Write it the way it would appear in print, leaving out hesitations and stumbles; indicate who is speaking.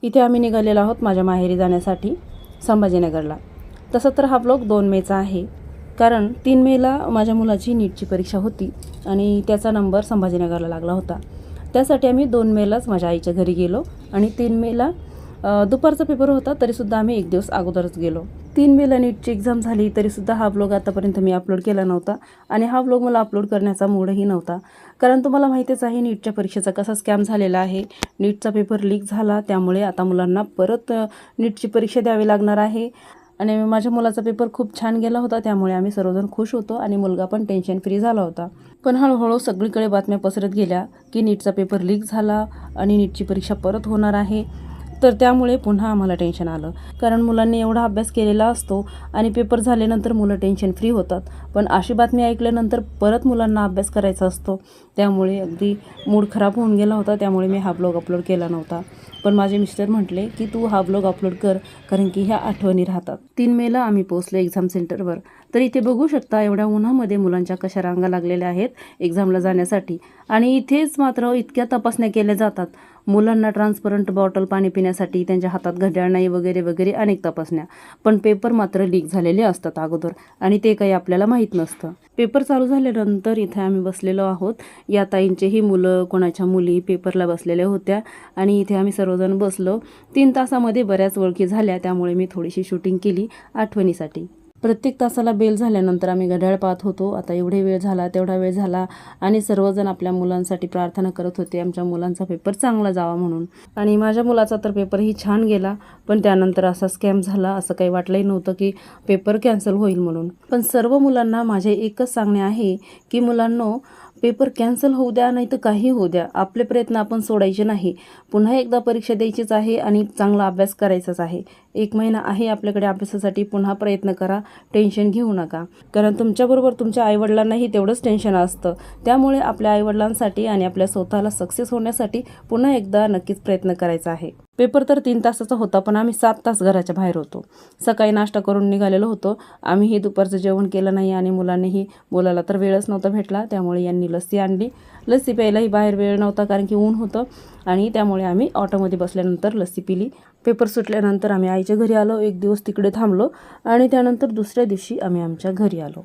Speaker 1: इथे आम्ही निघालेलो आहोत माझ्या माहेरी जाण्यासाठी संभाजीनगरला। तसं तर हा ब्लॉग 2 मेचा आहे, कारण 3 मेला माझ्या मुलाची नीटची परीक्षा होती आणि त्याचा नंबर संभाजीनगरला लागला होता। त्यासाठी आम्ही 2 मेलाच माझ्या आईच्या घरी गेलो आणि 3 मेला दुपारचा पेपर होता, तरीसुद्धा आम्ही 1 दिवस अगोदरच गेलो। 3 मेला नीटची एक्झाम झाली तरीसुद्धा हा ब्लॉग आतापर्यंत मी अपलोड केला नव्हता आणि हा ब्लॉग मला अपलोड करण्याचा मूडही नव्हता, कारण तुम्हाला माहितीच आहे नीटच्या परीक्षेचा कसा स्कॅम झालेला आहे। नीटचा पेपर लीक झाला, त्यामुळे आता मुलांना परत नीटची परीक्षा द्यावी लागणार आहे आणि माझ्या मुलाचा पेपर खूप छान गेला होता, त्यामुळे आम्ही सर्वजण खुश होतो आणि मुलगा पण टेन्शन फ्री झाला होता। पण हळूहळू सगळीकडे बातम्या पसरत गेल्या की नीटचा पेपर लीक झाला आणि नीटची परीक्षा परत होणार आहे। तर त्यामुळे पुन्हा आम्हाला टेन्शन आलं, कारण मुलांनी एवढा अभ्यास केलेला असतो आणि पेपर झाल्यानंतर मुलं टेन्शन फ्री होतात, पण अशी बातमी ऐकल्यानंतर परत मुलांना अभ्यास करायचा असतो, त्यामुळे अगदी मूड खराब होऊन गेला होता। त्यामुळे मी हा ब्लॉग अपलोड केला नव्हता, पण माझे मिस्टर म्हटले की तू हा ब्लॉग अपलोड कर, कारण की ह्या आठवणी राहतात। 3 मेला आम्ही पोहोचलो एक्झाम सेंटरवर। तर इथे बघू शकता एवढ्या उन्हामध्ये मुलांच्या कशा रांगा लागलेल्या आहेत एक्झामला जाण्यासाठी, आणि इथेच मात्र इतक्या तपासण्या केल्या जातात मुलांना, ट्रान्सपरंट बॉटल पाणी पिण्यासाठी, त्यांच्या हातात घड्याळ नाही वगैरे वगैरे अनेक तपासण्या। पण पेपर मात्र लीक झालेले असतात अगोदर आणि ते काही आपल्याला माहीत नसतं। पेपर चालू झाल्यानंतर इथे आम्ही बसलेलो आहोत, या ताईंचेही मुलं कोणाच्या मुली पेपरला बसलेल्या होत्या आणि इथे आम्ही सर्वजण बसलो। 3 तासामध्ये बऱ्याच ओळखी झाल्या, त्यामुळे मी थोडीशी शूटिंग केली आठवणीसाठी। प्रत्येक तासाला बेल झाल्यानंतर आम्ही घड्याळ पाहत होतो, आता एवढे वेळ झाला तेवढा वेळ झाला, आणि सर्वजण आपल्या मुलांसाठी प्रार्थना करत होते आमच्या मुलांचा पेपर चांगला जावा म्हणून। आणि माझ्या मुलाचा तर पेपरही छान गेला, पण त्यानंतर असा स्कॅम झाला असं काही वाटलंही नव्हतं की पेपर कॅन्सल होईल म्हणून। पण सर्व मुलांना माझे एकच सांगणे आहे की मुलांनो, पेपर कॅन्सल होऊ द्या नाही तर काही होऊ द्या, आपले प्रयत्न आपण सोडायचे नाही। पुन्हा एकदा परीक्षा द्यायचीच आहे आणि चांगला अभ्यास करायचाच आहे। 1 महिना आहे आपल्याकडे अभ्यासासाठी, पुन्हा प्रयत्न करा, टेन्शन घेऊ नका, कारण तुमच्याबरोबर तुमच्या आईवडिलांनाही तेवढंच टेन्शन असतं। त्यामुळे आपल्या आईवडिलांसाठी आणि आपल्या स्वतःला सक्सेस होण्यासाठी पुन्हा एकदा नक्कीच प्रयत्न करायचा आहे। पेपर तर 3 तासाचा होता, पण आम्ही 7 तास घराच्या बाहेर होतो। सकाळी नाश्ता करून निघालेलो होतो, आम्हीही दुपारचं जेवण केलं नाही आणि मुलांनीही, मुलाला तर वेळच नव्हता भेटला, त्यामुळे यांनी लस्सी आणली। लस्सी प्यायलाही बाहेर वेळ नव्हता, कारण की ऊन होतं, आणि त्यामुळे आम्ही ऑटोमध्ये बसल्यानंतर लस्सी पिली। पेपर सुटल्यानंतर आम्ही आईच्या घरी आलो, 1 दिवस तिकडे थांबलो आणि त्यानंतर दुसऱ्या दिवशी आम्ही आमच्या घरी आलो।